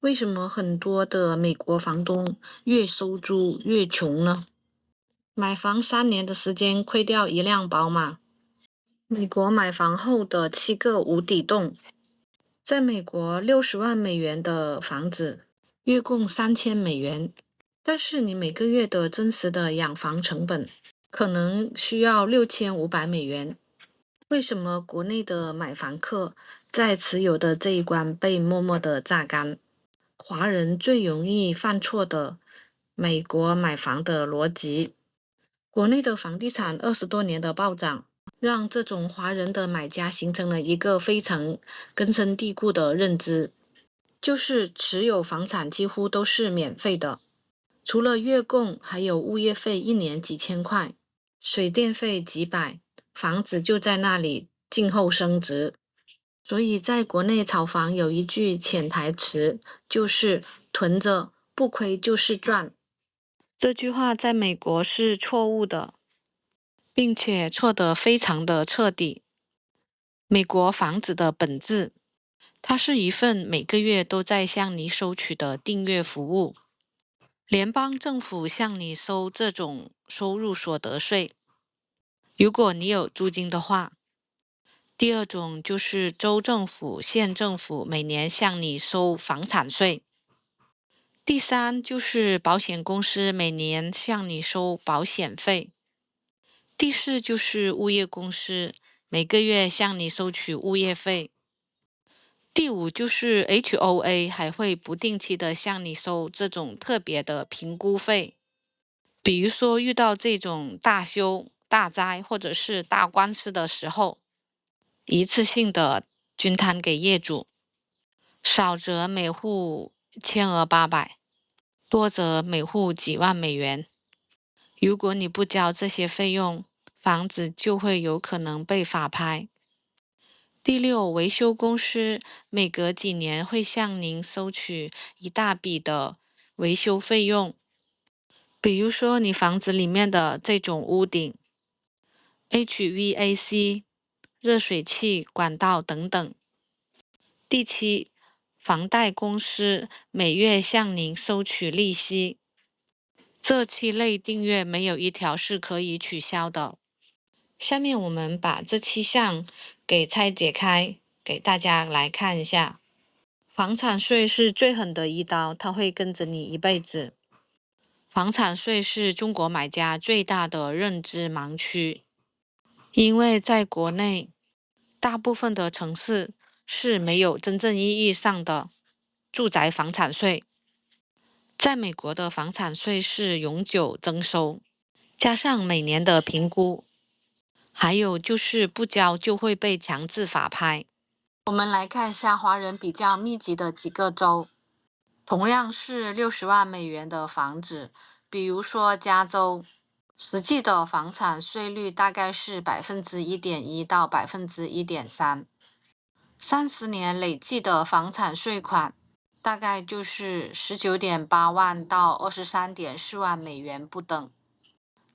为什么很多的美国房东越收租越穷呢？买房3年的时间亏掉一辆宝马。美国买房后的7个无底洞。在美国60万美元的房子，月供3000美元，但是你每个月的真实的养房成本可能需要6500美元。为什么国内的买房客在持有的这一关被默默的榨干？华人最容易犯错的美国买房的逻辑。国内的房地产20多年的暴涨，让这种华人的买家形成了一个非常根深蒂固的认知，就是持有房产几乎都是免费的，除了月供，还有物业费1年几千块，水电费几百，房子就在那里静候升值。所以在国内炒房有一句潜台词，就是囤着不亏就是赚。这句话在美国是错误的，并且错得非常的彻底。美国房子的本质，它是一份每个月都在向你收取的订阅服务。联邦政府向你收这种收入所得税，如果你有租金的话。第二种就是州政府、县政府每年向你收房产税。第三就是保险公司每年向你收保险费。第四就是物业公司每个月向你收取物业费。第五就是 HOA 还会不定期的向你收这种特别的评估费，比如说遇到这种大修、大灾或者是大官司的时候，一次性的均摊给业主，少则每户千额800，多则每户几万美元。如果你不交这些费用，房子就会有可能被法拍。第六，维修公司每隔几年会向您收取一大笔的维修费用，比如说你房子里面的这种屋顶、HVAC、热水器、管道等等。第七，房贷公司每月向您收取利息，这7类订阅没有一条是可以取消的。下面我们把这7项给拆解开，给大家来看一下。房产税是最狠的一刀，它会跟着你一辈子。房产税是中国买家最大的认知盲区，因为在国内，大部分的城市是没有真正意义上的住宅房产税。在美国的房产税是永久征收，加上每年的评估，还有就是不交就会被强制法拍。我们来看一下华人比较密集的几个州，同样是60万美元的房子，比如说加州，实际的房产税率大概是1.1%到1.3%。30年累计的房产税款大概就是19.8万到23.4万美元不等。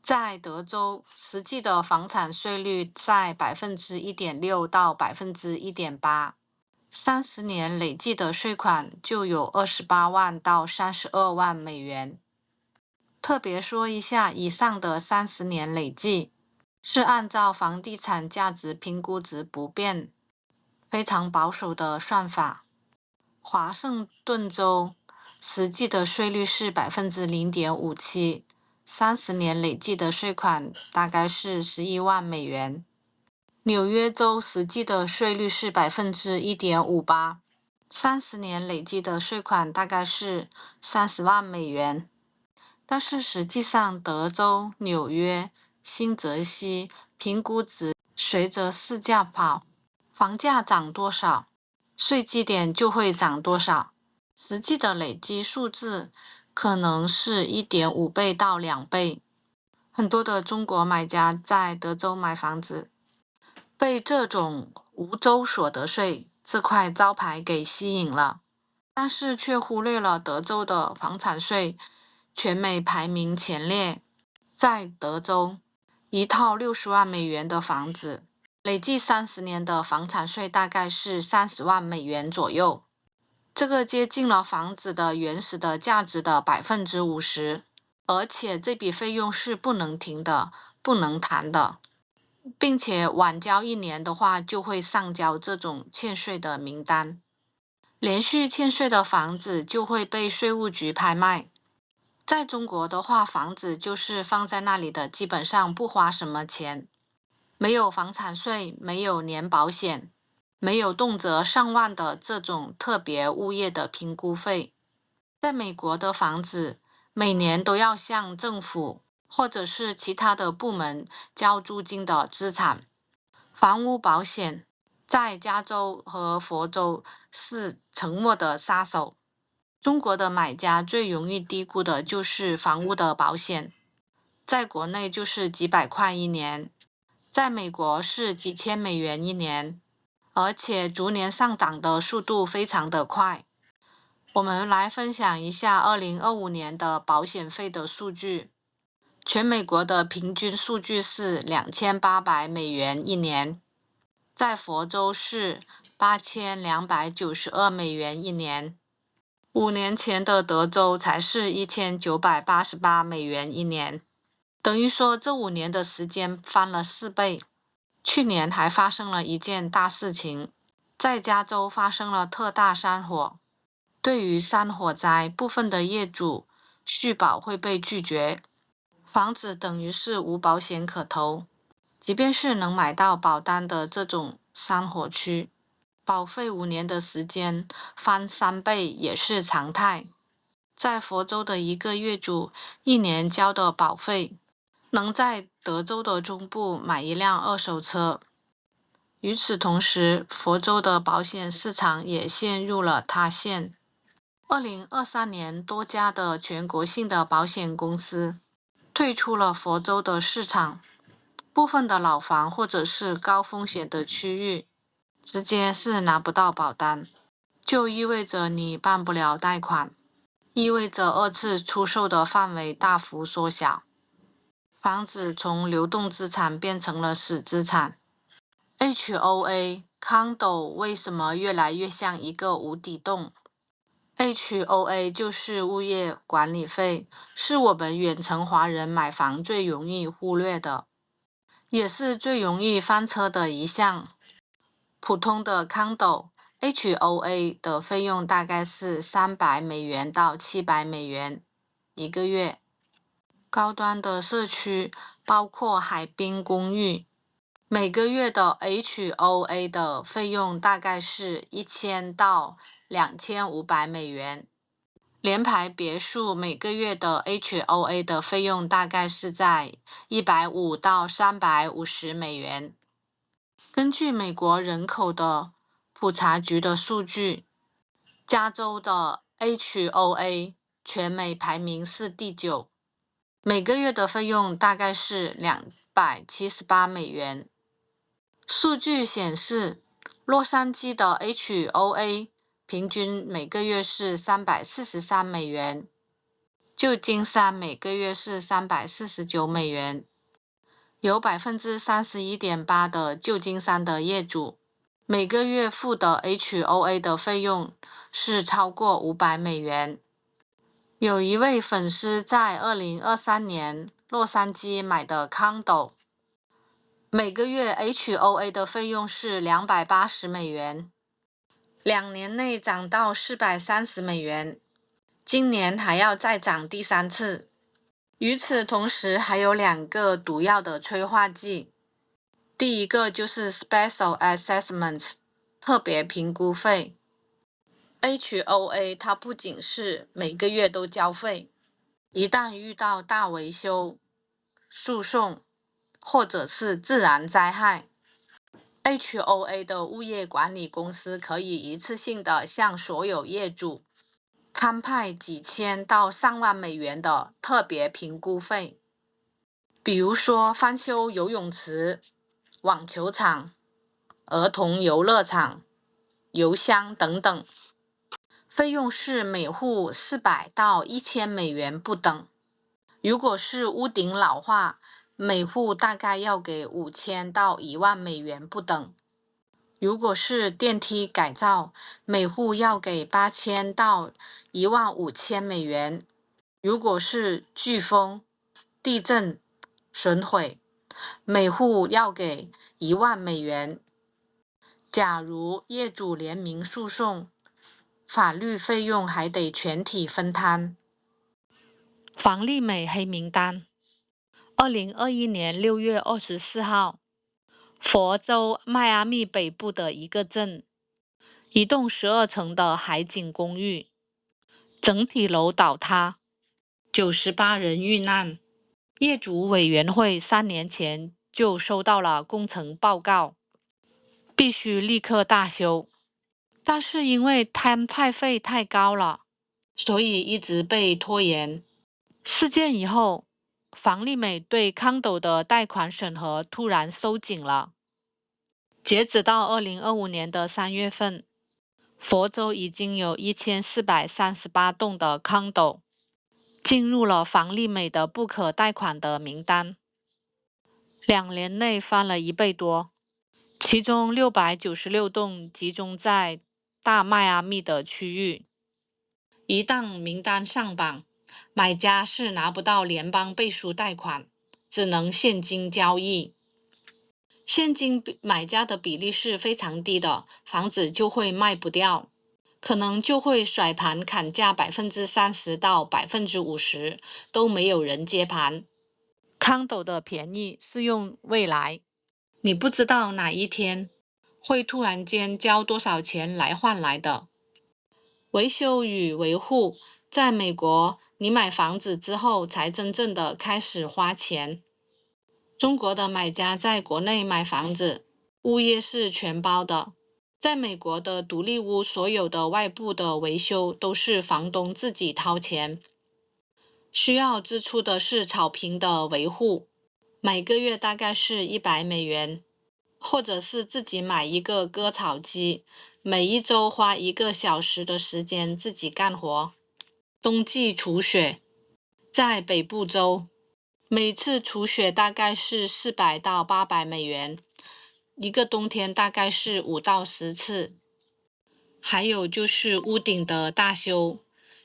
在德州，实际的房产税率在1.6%到1.8%。30年累计的税款就有28万到32万美元。特别说一下，以上的30年累计是按照房地产价值评估值不变，非常保守的算法。华盛顿州实际的税率是0.57%，30年累计的税款大概是11万美元。纽约州实际的税率是1.58%，30年累计的税款大概是30万美元。但是实际上，德州、纽约、新泽西评估值随着市价跑，房价涨多少，税基点就会涨多少。实际的累积数字可能是1.5倍到2倍。很多的中国买家在德州买房子，被这种无州所得税这块招牌给吸引了，但是却忽略了德州的房产税全美排名前列。在德州，一套60万美元的房子，累计30年的房产税大概是30万美元左右。这个接近了房子的原始的价值的50%，而且这笔费用是不能停的，不能谈的，并且晚交1年的话就会上交这种欠税的名单。连续欠税的房子就会被税务局拍卖。在中国的话，房子就是放在那里的，基本上不花什么钱，没有房产税，没有年保险，没有动辄上万的这种特别物业的评估费。在美国的房子，每年都要向政府或者是其他的部门交租金的资产。房屋保险在加州和佛州是沉默的杀手。中国的买家最容易低估的就是房屋的保险，在国内就是几百块一年，在美国是几千美元一年，而且逐年上涨的速度非常的快。我们来分享一下2025年的保险费的数据。全美国的平均数据是2800美元一年，在佛州是8292美元一年，5年前的德州才是1988美元一年，等于说这5年的时间翻了4倍。去年还发生了一件大事情，在加州发生了特大山火。对于山火灾，部分的业主续保会被拒绝，房子等于是无保险可投。即便是能买到保单的这种山火区，保费5年的时间翻3倍也是常态。在佛州的一个业主1年交的保费，能在德州的中部买一辆二手车。与此同时，佛州的保险市场也陷入了塌陷。2023年，多家的全国性的保险公司退出了佛州的市场，部分的老房或者是高风险的区域，直接是拿不到保单，就意味着你办不了贷款，意味着2次出售的范围大幅缩小，房子从流动资产变成了死资产。HOA、Condo 为什么越来越像一个无底洞？HOA 就是物业管理费，是我们远程华人买房最容易忽略的，也是最容易翻车的一项。普通的 Condo HOA 的费用大概是300美元到700美元一个月。高端的社区包括海滨公寓，每个月的 HOA 的费用大概是1000到2500美元。联排别墅每个月的 HOA 的费用大概是在150到350美元。根据美国人口的普查局的数据，加州的 HOA 全美排名是第9，每个月的费用大概是278美元。数据显示，洛杉矶的 HOA 平均每个月是343美元，旧金山每个月是349美元。有31.8%的旧金山的业主每个月付的 HOA 的费用是超过500美元。有一位粉丝在2023年洛杉矶买的 Condo， 每个月 HOA 的费用是280美元，2年内涨到430美元，今年还要再涨第3次。与此同时，还有2个毒药的催化剂。第一个就是 Special Assessment 特别评估费。HOA 它不仅是每个月都交费，一旦遇到大维修、诉讼或者是自然灾害， HOA 的物业管理公司可以一次性的向所有业主摊派几千到上万美元的特别评估费。比如说翻修游泳池、网球场、儿童游乐场、油箱等等，费用是每户400到1000美元不等。如果是屋顶老化，每户大概要给5000到1万美元不等。如果是电梯改造，每户要给8000到15000美元。如果是飓风、地震、损毁，每户要给10000美元。假如业主联名诉讼，法律费用还得全体分摊。房利美黑名单。2021年6月24号，佛州迈阿密北部的一个镇，一栋12层的海景公寓，整体楼倒塌，98人遇难。业主委员会3年前就收到了工程报告，必须立刻大修，但是因为摊派费太高了，所以一直被拖延。事件以后，房利美对康斗的贷款审核突然收紧了。截止到2025年的3月份，佛州已经有1438栋的康斗进入了房利美的不可贷款的名单，2年内翻了1倍多，其中696栋集中在大迈阿密的区域。一旦名单上榜，买家是拿不到联邦背书贷款，只能现金交易。现金买家的比例是非常低的，房子就会卖不掉，可能就会甩盘砍价30%到50%，都没有人接盘。康斗的便宜是用未来，你不知道哪一天会突然间交多少钱来换来的。维修与维护，在美国，你买房子之后才真正的开始花钱。中国的买家在国内买房子，物业是全包的。在美国的独立屋，所有的外部的维修都是房东自己掏钱，需要支出的是草坪的维护，每个月大概是$100，或者是自己买一个割草机，每一周花1个小时的时间自己干活。冬季除雪，在北部州，每次除雪大概是400到800美元，一个冬天大概是5到10次。还有就是屋顶的大修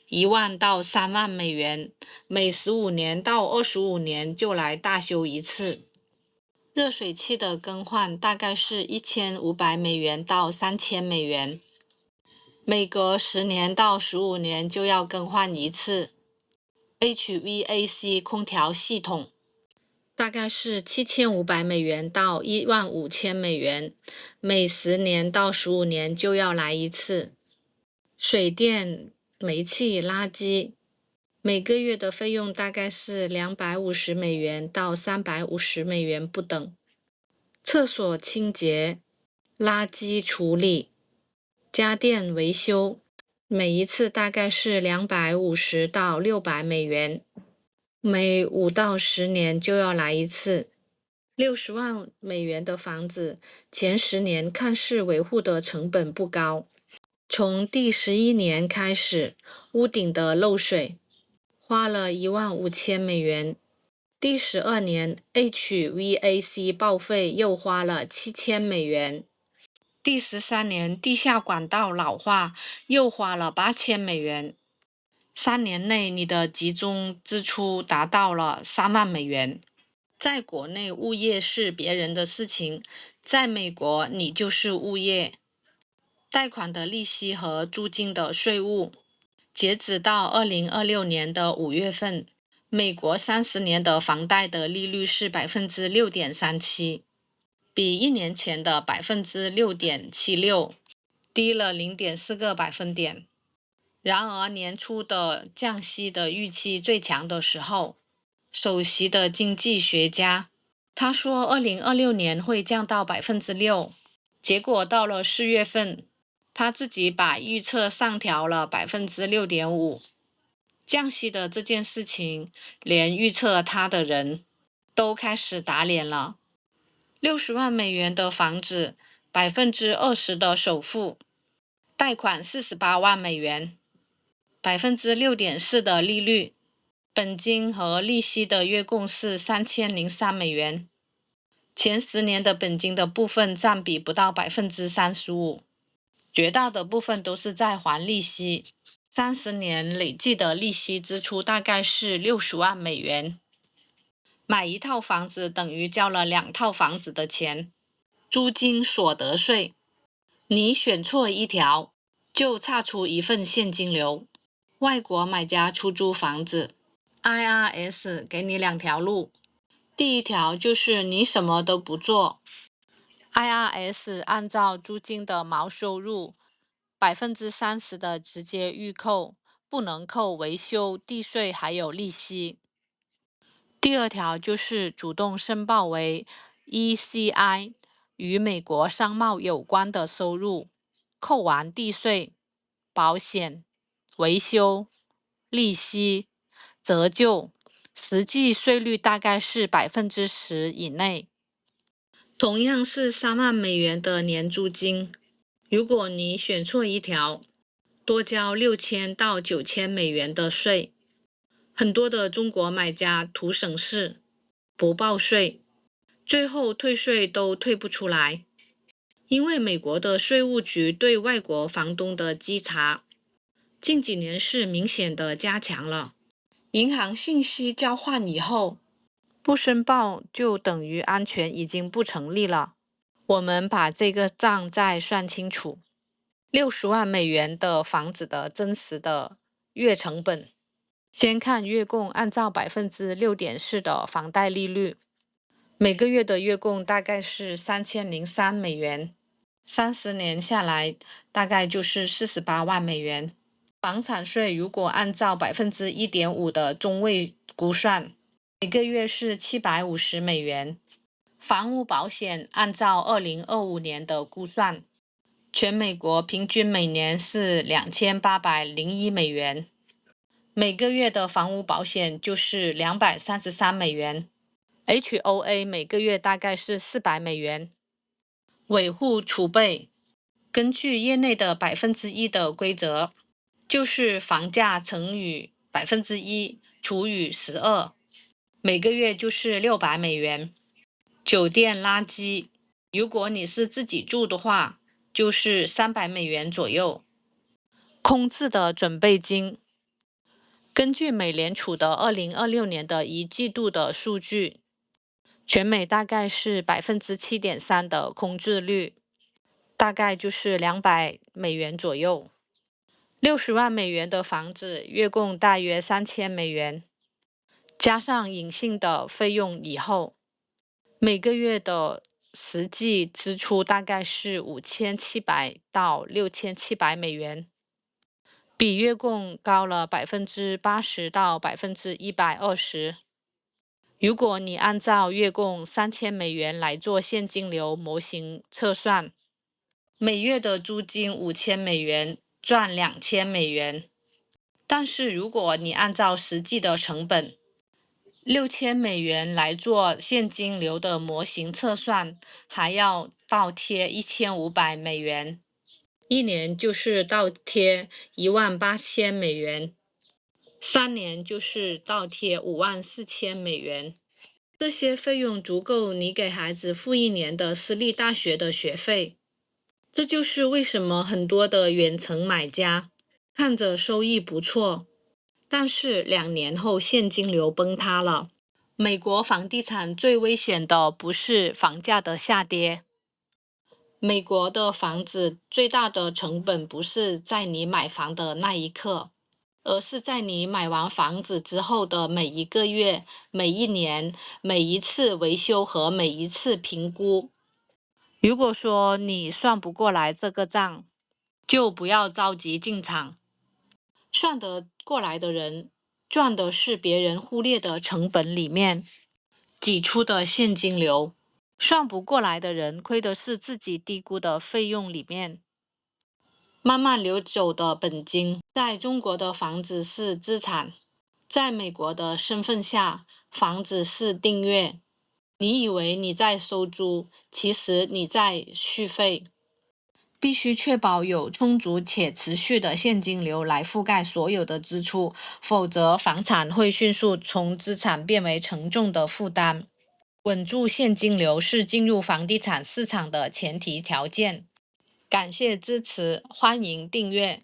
，1万到3万美元，每15年到25年就来大修一次。热水器的更换大概是$1500到$3000，每隔10年到15年就要更换一次。HVAC 空调系统大概是$7500到15000，每10年到15年就要来一次。水电、煤气、垃圾，每个月的费用大概是$250到$350不等。厕所清洁、垃圾处理、家电维修，每一次大概是$250到$600，每5到10年就要来一次。60万美元的房子，前10年看似维护的成本不高，从第11年开始，屋顶的漏水花了$15000，第12年 HVAC 报废又花了$7000，第13年地下管道老化又花了$8000。3年内你的集中支出达到了3万美元。在国内物业是别人的事情，在美国你就是物业。贷款的利息和租金的税务，截止到2026年的5月份，美国30年的房贷的利率是6.37%，比1年前的6.76%低了0.4个百分点。然而年初的降息的预期最强的时候，首席的经济学家他说2026年会降到6%，结果到了4月份，他自己把预测上调了6.5%。降息的这件事情，连预测他的人都开始打脸了。60万美元的房子，20%的首付，贷款48万美元，6.4%的利率，本金和利息的月供是$3003。前10年的本金的部分占比不到35%，绝大的部分都是在还利息。30年累计的利息支出大概是60万美元。买一套房子等于交了2套房子的钱。租金所得税，你选错一条，就差出一份现金流。外国买家出租房子 ，IRS 给你2条路。第一条就是你什么都不做，IRS 按照租金的毛收入30%的直接预扣，不能扣维修、地税还有利息。第二条就是主动申报为 ECI 与美国商贸有关的收入，扣完地税、保险、维修、利息、折旧，实际税率大概是10%以内。同样是3万美元的年租金，如果你选错一条，多交6000到9000美元的税。很多的中国买家图省事，不报税，最后退税都退不出来。因为美国的税务局对外国房东的稽查，近几年是明显的加强了。银行信息交换以后，不申报就等于安全已经不成立了。我们把这个账再算清楚，60万美元的房子的真实的月成本。先看月供，按照6.4%的房贷利率，每个月的月供大概是3003美元，30年下来大概就是48万美元。房产税如果按照1.5%的中位估算，每个月是750美元。房屋保险按照2025年的估算，全美国平均每年是2801美元。每个月的房屋保险就是233美元 ，HOA 每个月大概是400美元。维护储备，根据业内的1%的规则，就是房价乘以1%除以12，每个月就是600美元。酒店垃圾，如果你是自己住的话，就是300美元左右。空置的准备金。根据美联储的2026年的一季度的数据，全美大概是7.3%的空置率，大概就是200美元左右。60万美元的房子，月供大约3000美元，加上隐性的费用以后，每个月的实际支出大概是5700到6700美元。比月供高了80%到120%。如果你按照月供3000美元来做现金流模型测算，每月的租金5000美元，赚2000美元。但是如果你按照实际的成本6000美元来做现金流的模型测算，还要倒贴1500美元。1年就是倒贴18000美元，3年就是倒贴54000美元。这些费用足够你给孩子付1年的私立大学的学费。这就是为什么很多的远程买家看着收益不错，但是2年后现金流崩塌了。美国房地产最危险的不是房价的下跌。美国的房子最大的成本不是在你买房的那一刻，而是在你买完房子之后的每一个月、每一年、每一次维修和每一次评估。如果说你算不过来这个账，就不要着急进场。算得过来的人，赚的是别人忽略的成本里面挤出的现金流。算不过来的人，亏的是自己低估的费用里面慢慢流走的本金。在中国的房子是资产，在美国的身份下，房子是订阅。你以为你在收租，其实你在续费。必须确保有充足且持续的现金流来覆盖所有的支出，否则房产会迅速从资产变为沉重的负担。稳住现金流是进入房地产市场的前提条件。感谢支持，欢迎订阅。